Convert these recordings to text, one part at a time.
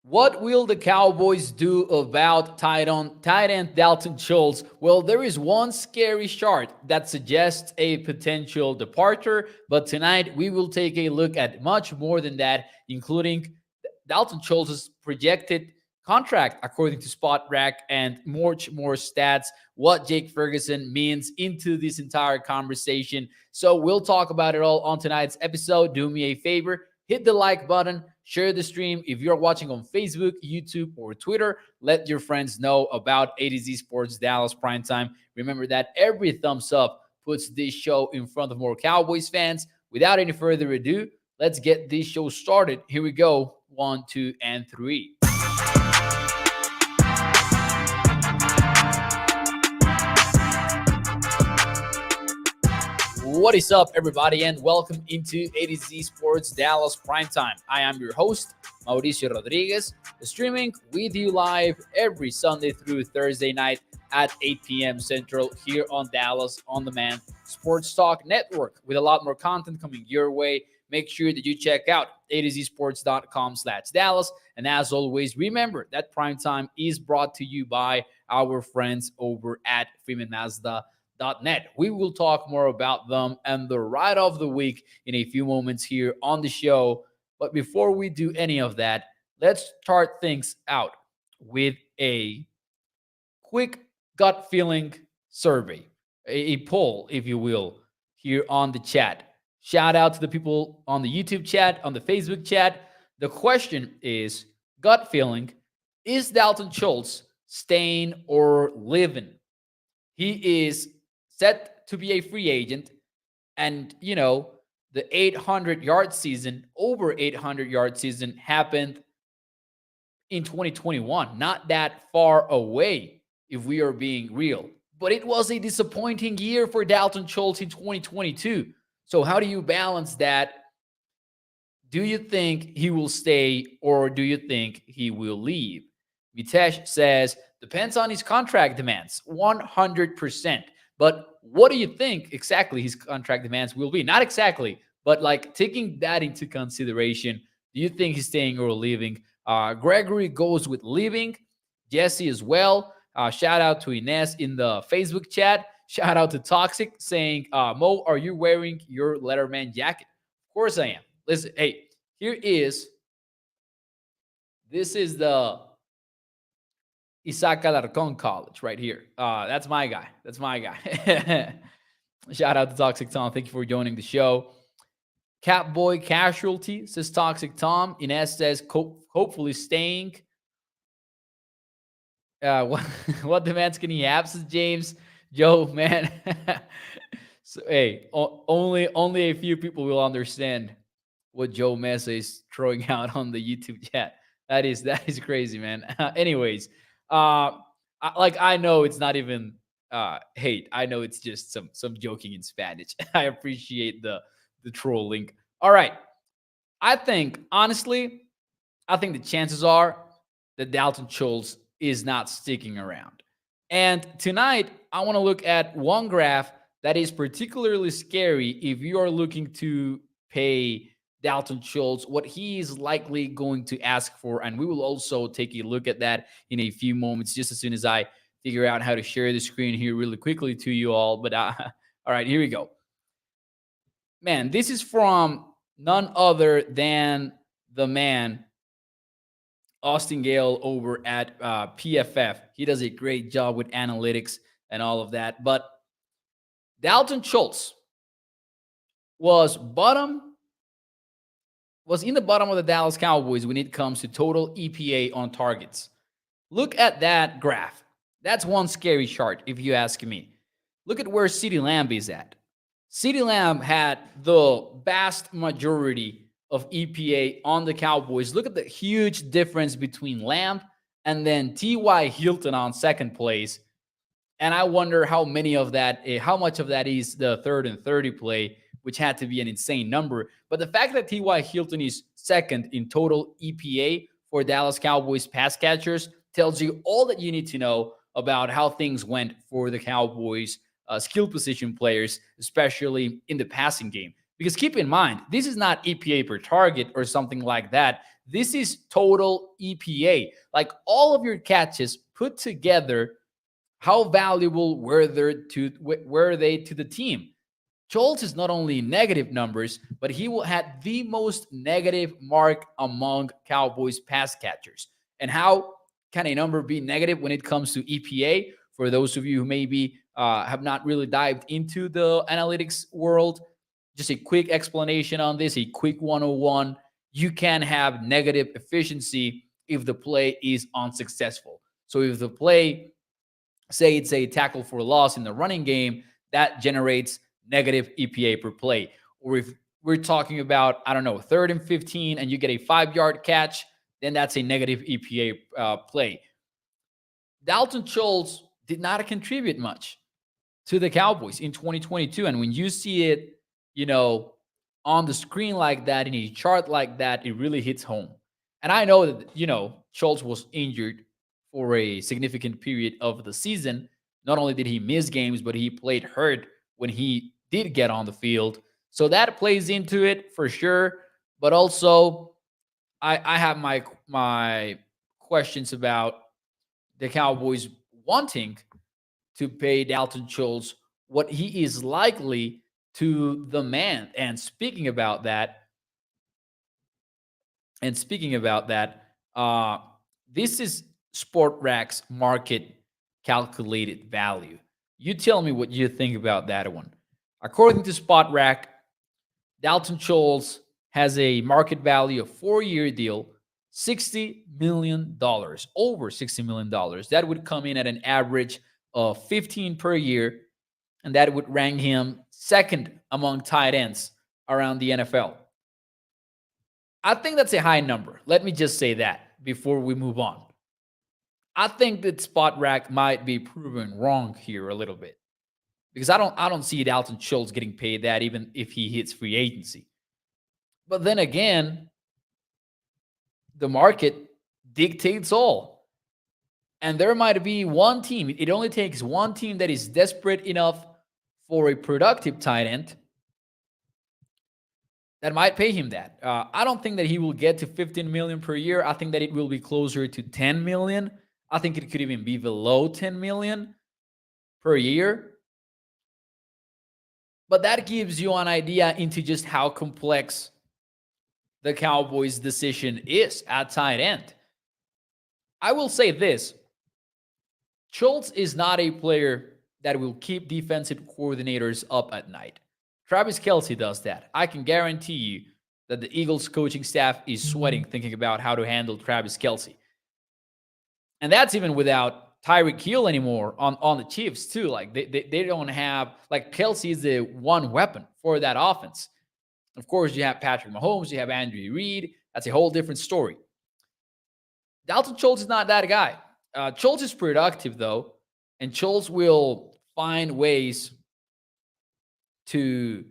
What will the Cowboys do about tight end Dalton Schultz? Well, there is one scary chart that suggests a potential departure, but tonight we will take a look at much more than that, including Dalton Schultz's projected contract according to Spot Rack and much more stats, what Jake Ferguson means into this entire conversation. So we'll talk about it all on tonight's episode. Do me a favor, hit the like button, share the stream. If you're watching on Facebook, YouTube, or Twitter, let your friends know about A to Z Sports Dallas Primetime. Remember that every thumbs up puts this show in front of more Cowboys fans. Without any further ado, let's get this show started. Here we go. 1, 2, and 3. What is up, everybody, and welcome into A to Z Sports Dallas Primetime. I am your host, Mauricio Rodriguez, streaming with you live every Sunday through Thursday night at 8 p.m. Central here on Dallas On Demand Sports Talk Network with a lot more content coming your way. Make sure that you check out a2zsports.com/Dallas. And as always, remember that Primetime is brought to you by our friends over at FreemanMazda.net. We will talk more about them and the ride of the week in a few moments here on the show. But before we do any of that, let's start things out with a quick gut feeling survey, a poll, if you will, here on the chat. Shout out to the people on the YouTube chat, on the Facebook chat. The question is, gut feeling, is Dalton Schultz staying or leaving? He is set to be a free agent. And, the 800-yard season, over 800-yard season happened in 2021. Not that far away, if we are being real. But it was a disappointing year for Dalton Schultz in 2022. So how do you balance that? Do you think he will stay or do you think he will leave? Mitesh says, depends on his contract demands, 100%. But what do you think exactly his contract demands will be? Not exactly, but like taking that into consideration, do you think he's staying or leaving? Gregory goes with leaving. Jesse as well. Shout out to Ines in the Facebook chat. Shout out to Toxic saying, Mo, are you wearing your Letterman jacket? Of course I am. Listen, hey, this is the Isaac Alarcon College right here. That's my guy. Shout out to Toxic Tom. Thank you for joining the show. Catboy Casualty says Toxic Tom. Ines says hopefully staying. What demands can he have, says James. Joe, man. So, hey, only a few people will understand what Joe Mesa is throwing out on the YouTube chat. That is crazy, man. Anyways, I know it's not even hate. I know it's just some joking in Spanish. I appreciate the trolling. All right. Honestly, I think the chances are that Dalton Schultz is not sticking around. And tonight, I want to look at one graph that is particularly scary if you are looking to pay Dalton Schultz what he is likely going to ask for. And we will also take a look at that in a few moments, just as soon as I figure out how to share the screen here really quickly to you all. But all right, here we go. Man, this is from none other than the man, Austin Gale over at PFF. He does a great job with analytics and all of that. But Dalton Schultz was in the bottom of the Dallas Cowboys when it comes to total EPA on targets. Look at that graph. That's one scary chart, if you ask me. Look at where CeeDee Lamb is at. CeeDee Lamb had the vast majority of EPA on the Cowboys. Look at the huge difference between Lamb and then T.Y. Hilton on second place. And I wonder how much of that is the 3rd and 30 play, which had to be an insane number. But the fact that T.Y. Hilton is second in total EPA for Dallas Cowboys pass catchers tells you all that you need to know about how things went for the Cowboys skill position players, especially in the passing game. Because keep in mind, this is not EPA per target or something like that. This is total EPA. Like all of your catches put together, how valuable were they to the team? Schultz is not only negative numbers, but he will had the most negative mark among Cowboys pass catchers. And how can a number be negative when it comes to EPA? For those of you who maybe have not really dived into the analytics world, just a quick explanation on this, a quick 101. You can have negative efficiency if the play is unsuccessful. So if the play, say it's a tackle for loss in the running game, that generates negative EPA per play. Or if we're talking about, I don't know, 3rd and 15 and you get a 5-yard catch, then that's a negative EPA play. Dalton Schultz did not contribute much to the Cowboys in 2022. And when you see it, on the screen like that, in a chart like that, it really hits home. And I know that, Schultz was injured for a significant period of the season. Not only did he miss games, but he played hurt when he did get on the field. So that plays into it for sure. But also, I have my questions about the Cowboys wanting to pay Dalton Schultz what he is likely to demand. And speaking about that, this is SportRack's market calculated value. You tell me what you think about that one. According to SportRack, Dalton Schultz has a market value of 4-year deal, $60 million, over $60 million. That would come in at an average of 15 per year, and that would rank him second among tight ends around the NFL. I think that's a high number. Let me just say that before we move on. I think that SportRack might be proven wrong here a little bit, because I don't see Dalton Schultz getting paid that even if he hits free agency. But then again, the market dictates all. And there might be one team. It only takes one team that is desperate enough for a productive tight end that might pay him that. I don't think that he will get to 15 million per year. I think that it will be closer to 10 million. I think it could even be below 10 million per year. But that gives you an idea into just how complex the Cowboys' decision is at tight end. I will say this. Schultz is not a player that will keep defensive coordinators up at night. Travis Kelce does that. I can guarantee you that the Eagles coaching staff is sweating thinking about how to handle Travis Kelce. And that's even without Tyreek Hill anymore on the Chiefs too. Like they don't have, like, Kelce is the one weapon for that offense. Of course, you have Patrick Mahomes, you have Andrew Reid. That's a whole different story. Dalton Schultz is not that guy. Schultz is productive though, and Schultz will find ways to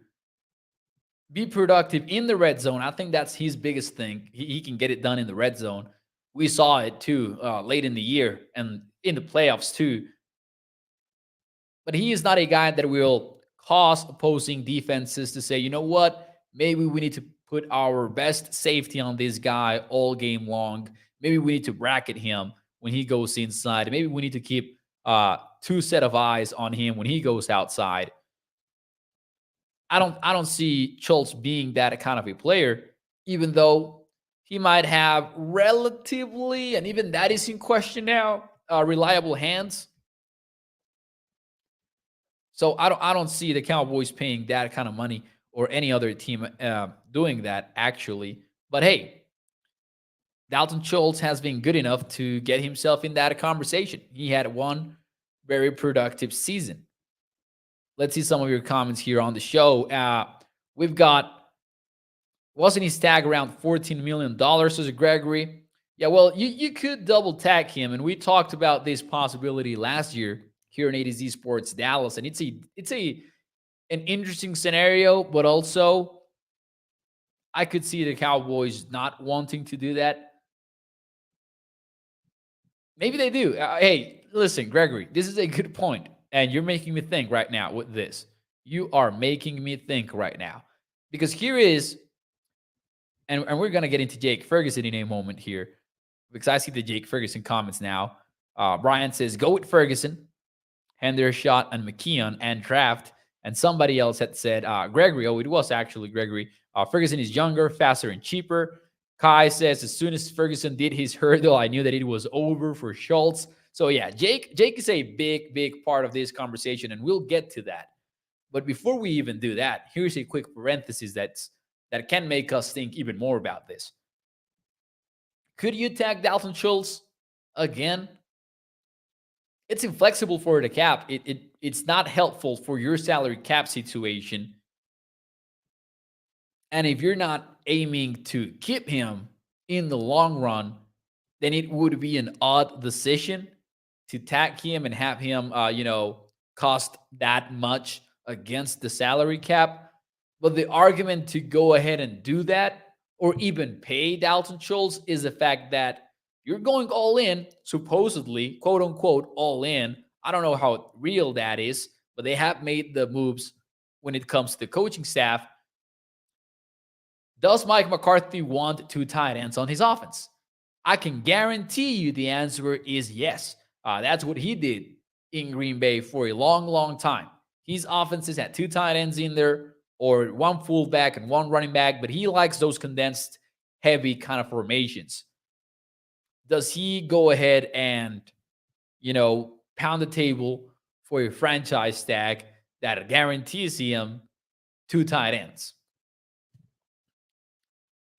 be productive in the red zone. I think that's his biggest thing. He can get it done in the red zone. We saw it too late in the year and in the playoffs too. But he is not a guy that will cause opposing defenses to say, you know what, maybe we need to put our best safety on this guy all game long. Maybe we need to bracket him when he goes inside. Maybe we need to keep 2 set of eyes on him when he goes outside. I don't see Schultz being that kind of a player, even though he might have relatively, and even that is in question now, reliable hands. So I don't see the Cowboys paying that kind of money or any other team doing that, actually. But hey, Dalton Schultz has been good enough to get himself in that conversation. He had one very productive season. Let's see some of your comments here on the show. We've got, wasn't his tag around $14 million, says Gregory? Yeah, well, you could double tag him, and we talked about this possibility last year here in A to Z Sports Dallas, and it's an interesting scenario, but also I could see the Cowboys not wanting to do that. Maybe they do. Hey, listen, Gregory, this is a good point. And you're making me think right now with this. You are making me think right now. Because here is And we're gonna get into Jake Ferguson in a moment here because I see the Jake Ferguson comments now. Brian says, "Go with Ferguson, Hendershot, and McKeon, and draft." And somebody else had said, Gregory. Oh, it was actually Gregory. Ferguson is younger, faster, and cheaper. Kai says, as soon as Ferguson did his hurdle, I knew that it was over for Schultz. So yeah, Jake is a big part of this conversation, and we'll get to that. But before we even do that, here's a quick parenthesis that can make us think even more about this. Could you tag Dalton Schultz again? It's inflexible for the cap. It's not helpful for your salary cap situation. And if you're not aiming to keep him in the long run, then it would be an odd decision to tag him and have him, cost that much against the salary cap. But the argument to go ahead and do that or even pay Dalton Schultz is the fact that you're going all in, supposedly, quote unquote, all in. I don't know how real that is, but they have made the moves when it comes to the coaching staff. Does Mike McCarthy want two tight ends on his offense? I can guarantee you the answer is yes. That's what he did in Green Bay for a long time. His offenses had two tight ends in there, or one fullback and one running back, but he likes those condensed, heavy kind of formations. Does he go ahead and, pound the table for a franchise tag that guarantees him two tight ends?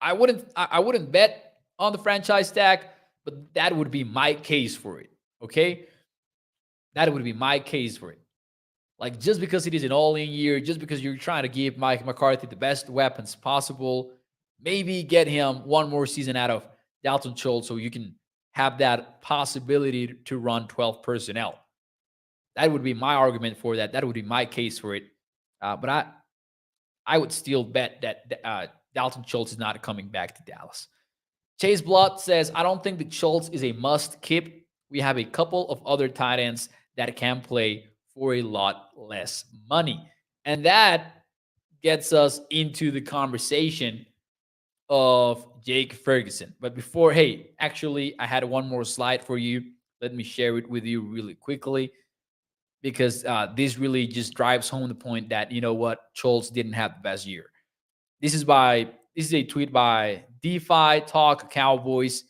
I wouldn't bet on the franchise tag, but that would be my case for it. Okay? That would be my case for it. Like, just because it is an all-in year, just because you're trying to give Mike McCarthy the best weapons possible, maybe get him one more season out of Dalton Schultz so you can have that possibility to run 12 personnel. That would be my argument for that. That would be my case for it. But I would still bet that Dalton Schultz is not coming back to Dallas. Chase Blood says, I don't think that Schultz is a must keep. We have a couple of other tight ends that can play for a lot less money. And that gets us into the conversation of Jake Ferguson. But before, actually, I had one more slide for you. Let me share it with you really quickly, because this really just drives home the point that, Schultz didn't have the best year. This is a tweet by DeFi Talk Cowboys,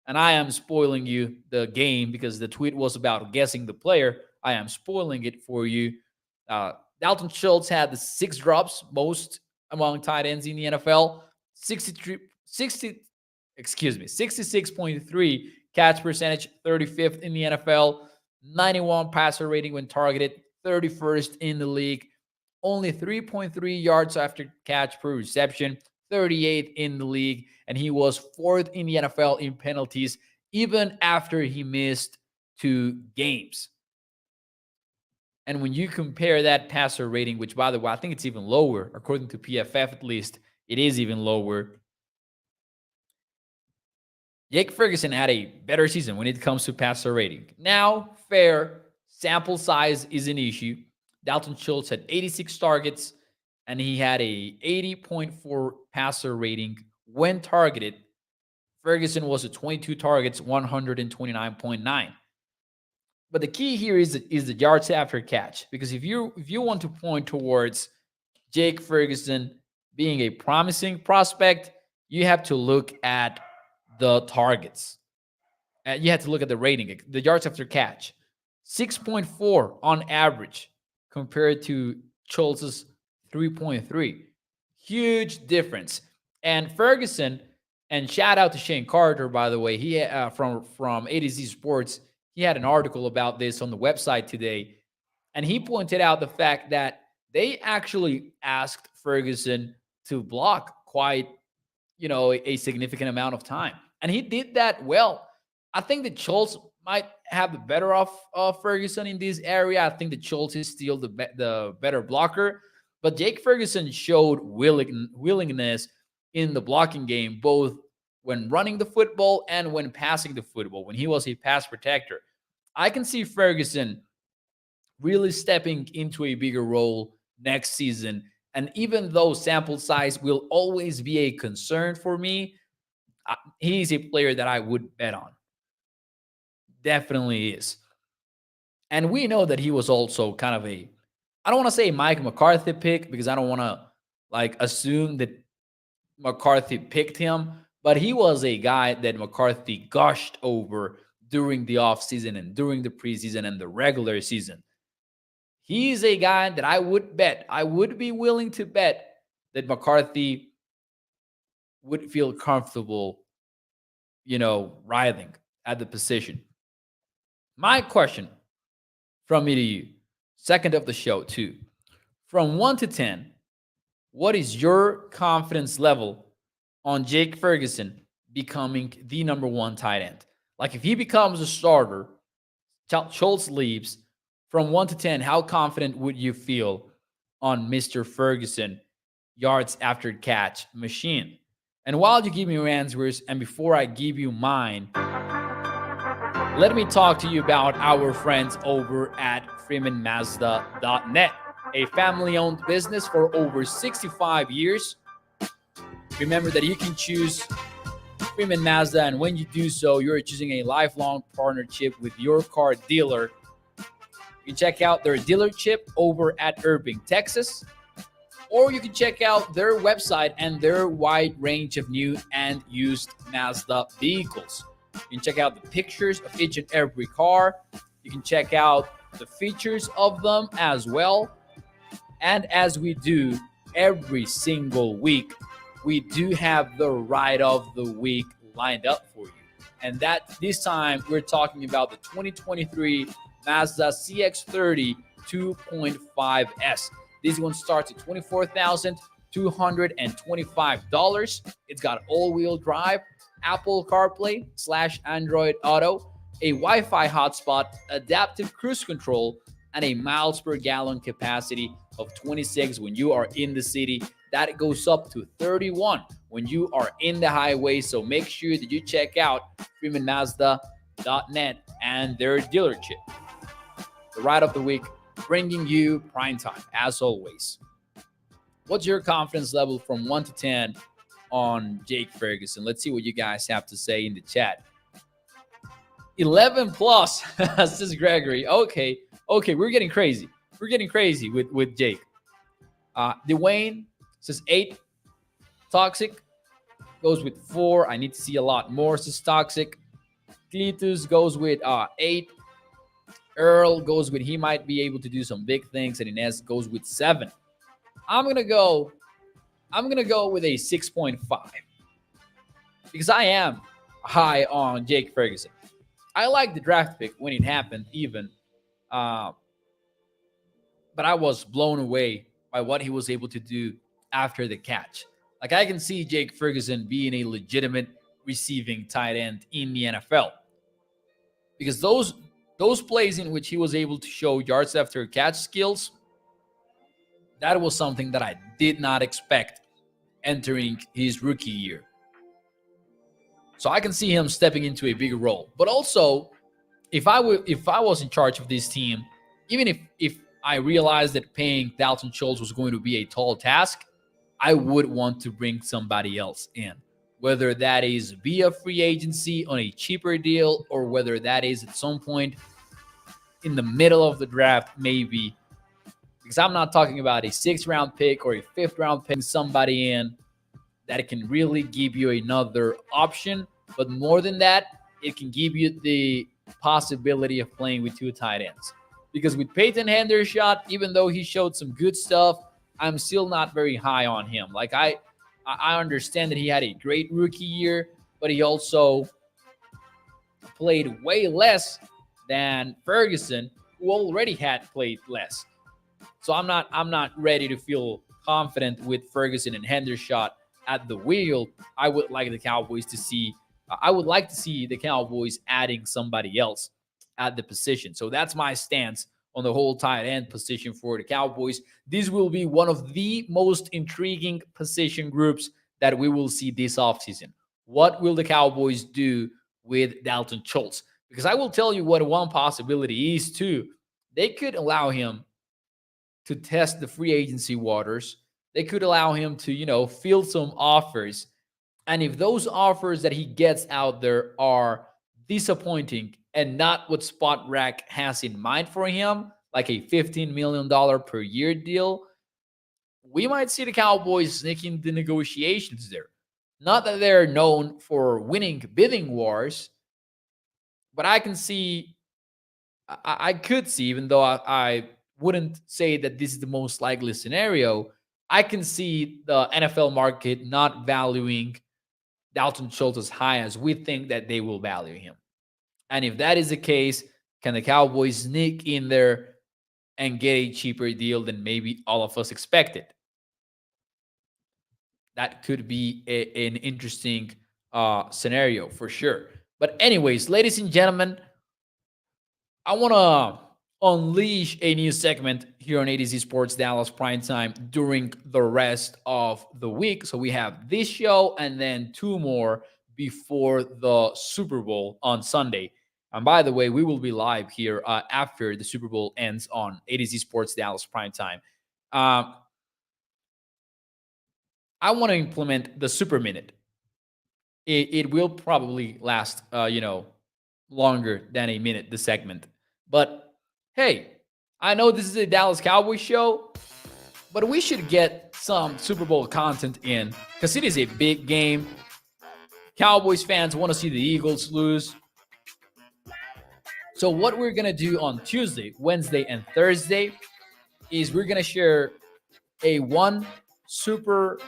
and I am spoiling you the game because the tweet was about guessing the player. I am spoiling it for you. Dalton Schultz had the 6 drops, most among tight ends in the NFL. 66.3 catch percentage, 35th in the NFL. 91 passer rating when targeted, 31st in the league. Only 3.3 yards after catch per reception, 38th in the league. And he was 4th in the NFL in penalties, even after he missed 2 games. And when you compare that passer rating, which, by the way, I think it's even lower, according to PFF at least, it is even lower. Jake Ferguson had a better season when it comes to passer rating. Now, fair, sample size is an issue. Dalton Schultz had 86 targets, and he had a 80.4 passer rating when targeted. Ferguson was at 22 targets, 129.9. But the key here is the yards after catch, because if you want to point towards Jake Ferguson being a promising prospect, you have to look at the targets. You have to look at the rating, the yards after catch. 6.4 on average compared to Schultz's 3.3. Huge difference. And Ferguson, and shout out to Shane Carter, by the way, he from A to Z Sports, he had an article about this on the website today, and he pointed out the fact that they actually asked Ferguson to block quite, a significant amount of time, and he did that well. I think that Schultz might have the better of Ferguson in this area. I think that Schultz is still the better blocker, but Jake Ferguson showed willingness in the blocking game, both when running the football and when passing the football, when he was a pass protector. I can see Ferguson really stepping into a bigger role next season And even though sample size will always be a concern for me, he's a player that I would bet on. Definitely is. And we know that he was also kind of I don't want to say Mike McCarthy pick because I don't want to like assume that McCarthy picked him, but he was a guy that McCarthy gushed over during the offseason and during the preseason and the regular season. He's a guy that I would bet, I would be willing to bet that McCarthy would feel comfortable, writhing at the position. My question from me to you, second of the show, too. From 1 to 10, what is your confidence level on Jake Ferguson becoming the number one tight end? Like, if he becomes a starter, Schultz leaves, from 1 to 10, how confident would you feel on Mr. Ferguson yards after catch machine? And while you give me your answers, and before I give you mine, let me talk to you about our friends over at FreemanMazda.net, a family-owned business for over 65 years. Remember that you can choose Freeman Mazda, and when you do so, you're choosing a lifelong partnership with your car dealer. You can check out their dealership over at Irving, Texas, or you can check out their website and their wide range of new and used Mazda vehicles. You can check out the pictures of each and every car. You can check out the features of them as well. And as we do every single week, we do have the ride of the week lined up for you. And that this time we're talking about the 2023 Mazda CX-30 2.5S. This one starts at $24,225. It's got all-wheel drive, Apple CarPlay / Android Auto, a Wi-Fi hotspot, adaptive cruise control, and a miles per gallon capacity of 26 when you are in the city. That goes up to 31 when you are in the highway. So make sure that you check out FreemanMazda.net and their dealership. The ride of the week, bringing you prime time as always. What's your confidence level from 1 to 10 on Jake Ferguson? Let's see what you guys have to say in the chat. 11 plus, says Gregory. Okay, we're getting crazy. We're getting crazy with Jake. Dwayne says 8. Toxic goes with 4. I need to see a lot more, says Toxic. Cletus goes with 8. Earl goes with he might be able to do some big things, and Inez goes with 7. I'm gonna go with a 6.5 because I am high on Jake Ferguson. I like the draft pick when it happened, even, but I was blown away by what he was able to do after the catch. Like, I can see Jake Ferguson being a legitimate receiving tight end in the NFL because those plays in which he was able to show yards after catch skills, that was something that I did not expect entering his rookie year. So I can see him stepping into a bigger role. But also, if I was in charge of this team, even if I realized that paying Dalton Schultz was going to be a tall task, I would want to bring somebody else in. Whether that is via free agency on a cheaper deal, or whether that is at some point in the middle of the draft, maybe. Because I'm not talking about a 6th-round pick or a 5th-round pick, somebody in that can really give you another option. But more than that, it can give you the possibility of playing with 2 tight ends. Because with Peyton Hendershot, even though he showed some good stuff, I'm still not very high on him. Like, I understand that he had a great rookie year, but he also played way less than Ferguson, who already had played less. So I'm not ready to feel confident with Ferguson and Hendershot at the wheel. I would like the Cowboys to see the Cowboys adding somebody else at the position. So that's my stance on the whole tight end position for the Cowboys. This will be one of the most intriguing position groups that we will see this offseason. What will the Cowboys do with Dalton Schultz? Because I will tell you what one possibility is too. They could allow him to test the free agency waters. They could allow him to, field some offers. And if those offers that he gets out there are disappointing and not what Spot Rack has in mind for him, like a $15 million per year deal, we might see the Cowboys sneaking the negotiations there. Not that they're known for winning bidding wars, but I can see, I could see, even though I wouldn't say that this is the most likely scenario, I can see the NFL market not valuing Dalton Schultz as high as we think that they will value him. And if that is the case, can the Cowboys sneak in there and get a cheaper deal than maybe all of us expected? That could be an interesting scenario for sure. But anyways, ladies and gentlemen, I want to unleash a new segment here on A to Z Sports Dallas Primetime during the rest of the week. So we have this show and then two more before the Super Bowl on Sunday. And by the way, we will be live here after the Super Bowl ends on A to Z Sports Dallas Primetime. I want to implement the Super Minute. It will probably last, longer than a minute, the segment. But hey, I know this is a Dallas Cowboys show, but we should get some Super Bowl content in because it is a big game. Cowboys fans want to see the Eagles lose. So what we're going to do on Tuesday, Wednesday, and Thursday is we're going to share a one Super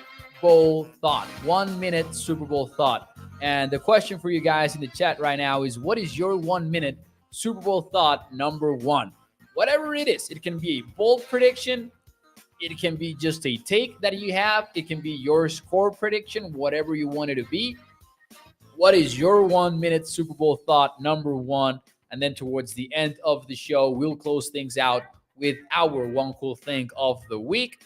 Bowl thought, 1 minute Super Bowl thought. And the question for you guys in the chat right now is, what is your 1 minute Super Bowl thought number one? Whatever it is, it can be a bold prediction. It can be just a take that you have. It can be your score prediction, whatever you want it to be. What is your 1 minute Super Bowl thought number one? And then towards the end of the show, we'll close things out with our one cool thing of the week.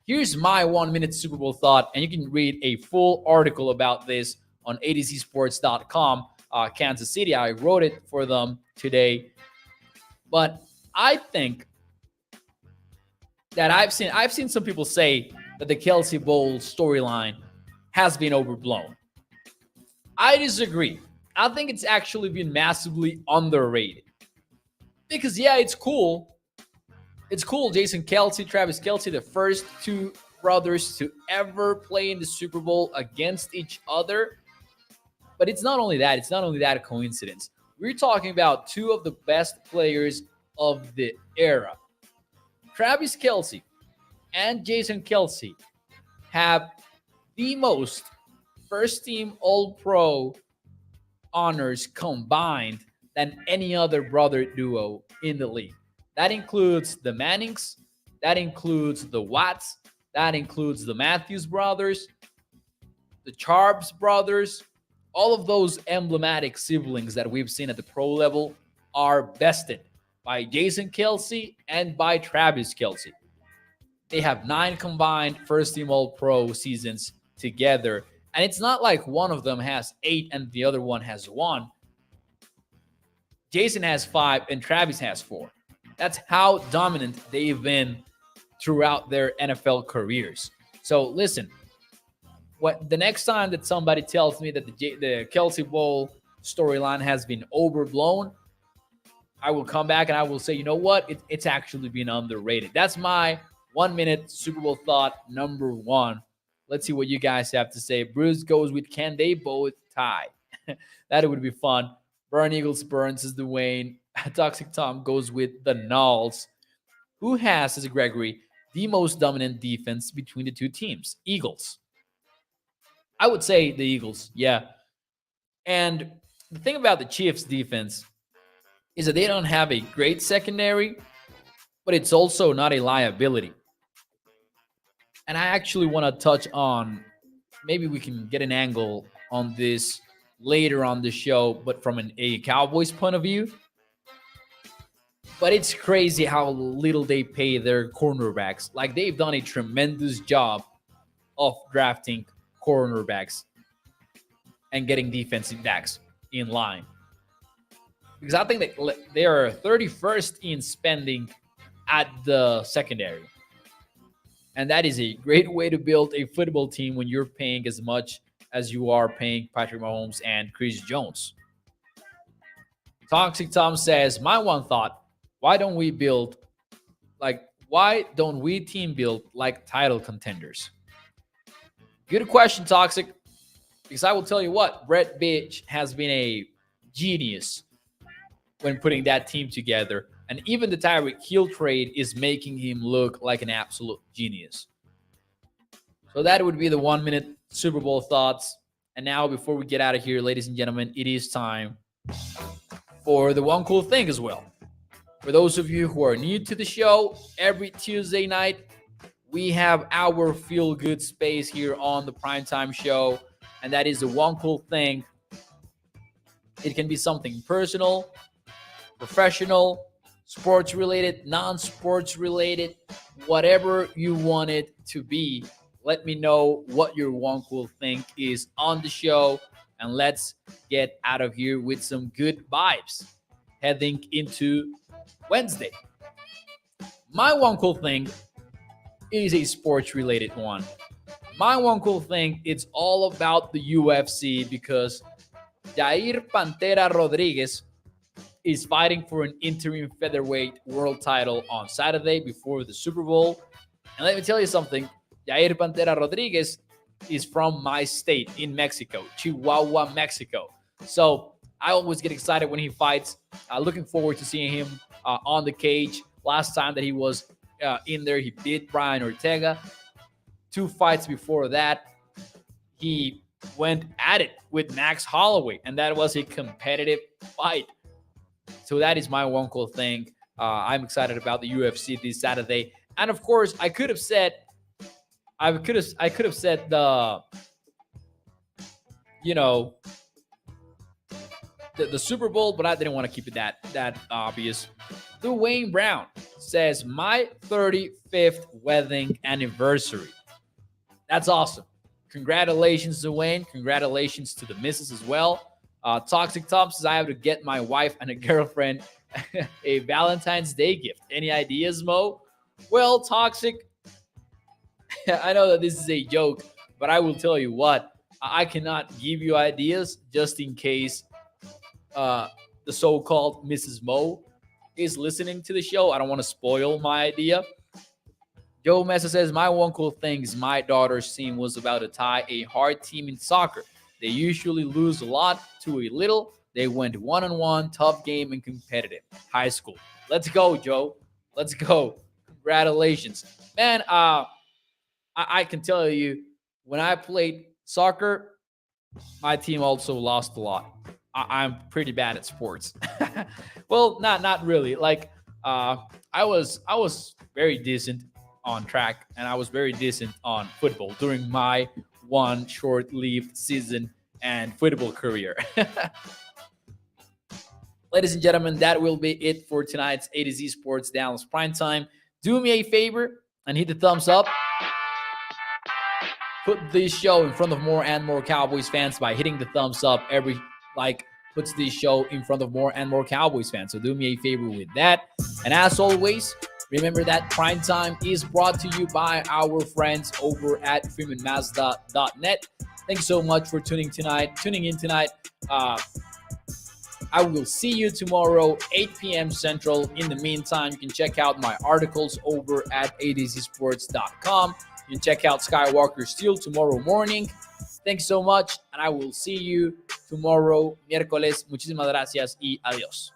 Here's my 1 minute Super Bowl thought, and you can read a full article about this on ATZsports.com, Kansas City. I wrote it for them today. But I think that I've seen some people say that the Kelsey Bowl storyline has been overblown. I disagree. I think it's actually been massively underrated. Because, yeah, it's cool. It's cool, Jason Kelsey, Travis Kelsey, the first two brothers to ever play in the Super Bowl against each other. But it's not only that. It's not only that a coincidence. We're talking about two of the best players of the era. Travis Kelsey and Jason Kelsey have the most first-team All-Pro honors combined than any other brother duo in the league. That includes the Mannings, that includes the Watts, that includes the Matthews brothers, the Charbs brothers. All of those emblematic siblings that we've seen at the pro level are bested by Jason Kelsey and by Travis Kelsey. They have 9 combined first-team All-Pro seasons together. And it's not like one of them has 8 and the other one has 1. Jason has 5 and Travis has 4. That's how dominant they've been throughout their NFL careers. So listen, the next time that somebody tells me that the Kelsey Bowl storyline has been overblown, I will come back and I will say, you know what? It's actually been underrated. That's my 1 minute Super Bowl thought number one. Let's see what you guys have to say. Bruce goes with, can they both tie? That would be fun. Burn Eagles Burns is Dwayne. Toxic Tom goes with the Nulls. Who has, says Gregory, the most dominant defense between the two teams? Eagles. I would say the Eagles, yeah. And the thing about the Chiefs defense is that they don't have a great secondary, but it's also not a liability. And I actually want to touch on, maybe we can get an angle on this later on the show, but from a Cowboys point of view. But it's crazy how little they pay their cornerbacks. Like, they've done a tremendous job of drafting cornerbacks and getting defensive backs in line. Because I think that they are 31st in spending at the secondary. And that is a great way to build a football team when you're paying as much as you are paying Patrick Mahomes and Chris Jones. Toxic Tom says, my one thought, why don't we build why don't we team build like title contenders? Good question, Toxic. Because I will tell you what, Brett Bitch has been a genius when putting that team together. And even the Tyreek Hill trade is making him look like an absolute genius. So that would be the 1 minute Super Bowl thoughts. And now, before we get out of here, ladies and gentlemen, it is time for the one cool thing as well. For those of you who are new to the show, every Tuesday night, we have our feel good space here on the Primetime Show. And that is the one cool thing. It can be something personal, professional, sports related, non-sports related, whatever you want it to be. Let me know what your one cool thing is on the show, and let's get out of here with some good vibes heading into Wednesday. My one cool thing is a sports related one. My one cool thing, it's all about the UFC because Jair Pantera Rodriguez is fighting for an interim featherweight world title on Saturday before the Super Bowl. And let me tell you something, Jair Pantera Rodriguez is from my state in Mexico, Chihuahua, Mexico. So I always get excited when he fights. Looking forward to seeing him on the cage. Last time that he was in there, he beat Brian Ortega. 2 fights before that, he went at it with Max Holloway, and that was a competitive fight. So that is my one cool thing. I'm excited about the UFC this Saturday, and of course, I could have said the the Super Bowl, but I didn't want to keep it that obvious. Dwayne Brown says my 35th wedding anniversary. That's awesome. Congratulations, Dwayne. Congratulations to the missus as well. Toxic Tom says I have to get my wife and a girlfriend a Valentine's Day gift. Any ideas, Mo? Well, Toxic, I know that this is a joke, but I will tell you what. I cannot give you ideas just in case the so-called Mrs. Mo is listening to the show. I don't want to spoil my idea. Joe Mesa says, my one cool thing is my daughter's team was about to tie a hard team in soccer. They usually lose a lot to a little. They went 1-on-1, tough game, and competitive. High school. Let's go, Joe. Let's go. Congratulations. Man, I can tell you, when I played soccer, my team also lost a lot. I'm pretty bad at sports. Well, not really. I was very decent on track, and I was very decent on football during my one short-lived season and football career. Ladies and gentlemen, that will be it for tonight's A to Z Sports Dallas Primetime. Do me a favor and hit the thumbs up. Put this show in front of more and more Cowboys fans by hitting the thumbs up. Every like puts this show in front of more and more Cowboys fans. So do me a favor with that. And as always, remember that Primetime is brought to you by our friends over at freemanmazda.net. Thanks so much for tuning in tonight. I will see you tomorrow, 8 p.m. Central. In the meantime, you can check out my articles over at adzsports.com. You can check out Skywalker Steel tomorrow morning. Thanks so much, and I will see you tomorrow, miércoles. Muchísimas gracias y adiós.